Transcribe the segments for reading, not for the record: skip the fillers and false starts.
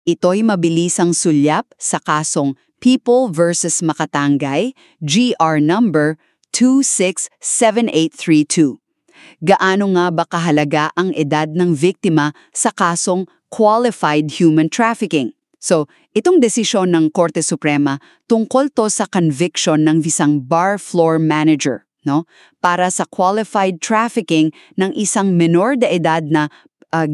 Ito'y mabilisang sulyap sa kasong People versus Makatangay, GR number 267832. Gaano nga ba kahalaga ang edad ng biktima sa kasong qualified human trafficking? So, itong desisyon ng Korte Suprema tungkol to sa conviction ng isang bar floor manager, no? Para sa qualified trafficking ng isang menor de edad na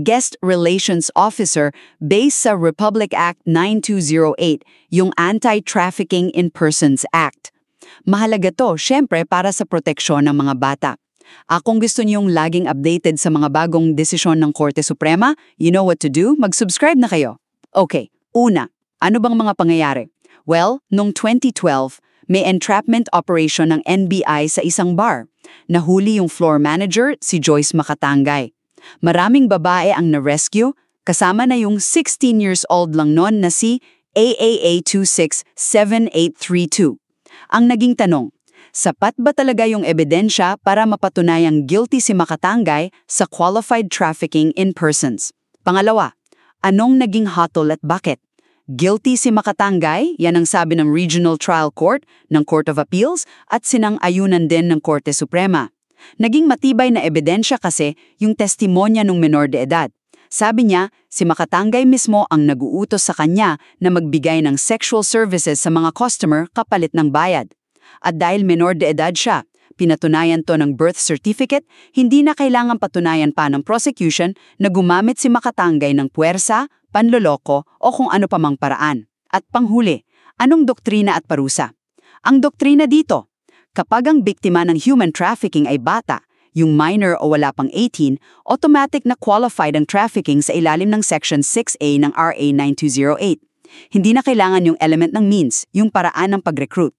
guest relations officer based sa Republic Act 9208, yung Anti-Trafficking in Persons Act. Mahalaga to, syempre, para sa proteksyon ng mga bata. Kung gusto niyong laging updated sa mga bagong desisyon ng Korte Suprema, you know what to do, mag-subscribe na kayo. Okay, una, ano bang mga pangyayari? Well, noong 2012, may entrapment operation ng NBI sa isang bar. Nahuli yung floor manager, si Joyce Makatangay. Maraming babae ang na-rescue, kasama na yung 16 years old lang noon na si AAA 267832. Ang naging tanong, sapat ba talaga yung ebidensya para mapatunayang guilty si Makatangay sa qualified trafficking in persons? Pangalawa, anong naging hatol at bakit? Guilty si Makatangay, yan ang sabi ng Regional Trial Court ng Court of Appeals at sinang-ayunan din ng Korte Suprema. Naging matibay na ebidensya kasi yung testimonya ng menor de edad. Sabi niya, si Makatangay mismo ang nag-uutos sa kanya na magbigay ng sexual services sa mga customer kapalit ng bayad. At dahil menor de edad siya, pinatunayan to ng birth certificate, hindi na kailangan patunayan pa ng prosecution na gumamit si Makatangay ng puwersa, panloloko o kung ano pa mang paraan. At panghuli, anong doktrina at parusa? Ang doktrina dito, kapag ang biktima ng human trafficking ay bata, yung minor o wala pang 18, automatic na qualified ang trafficking sa ilalim ng Section 6A ng RA 9208. Hindi na kailangan yung element ng means, yung paraan ng pag-recruit.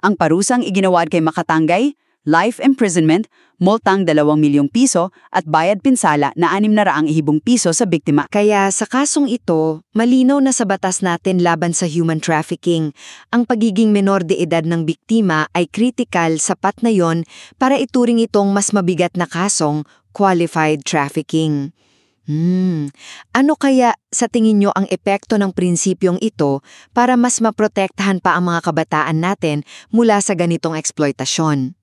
Ang parusang iginawad kay Makatangay, life imprisonment, multang 2 milyong piso at bayad pinsala na 600 ihibong piso sa biktima. Kaya sa kasong ito, malinaw na sa batas natin laban sa human trafficking. Ang pagiging menor de edad ng biktima ay critical, sapat na yon para ituring itong mas mabigat na kasong qualified trafficking. Ano kaya sa tingin nyo ang epekto ng prinsipyong ito para mas maprotektahan pa ang mga kabataan natin mula sa ganitong eksploitasyon?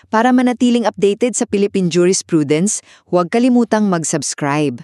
Para manatiling updated sa Philippine jurisprudence, huwag kalimutang mag-subscribe.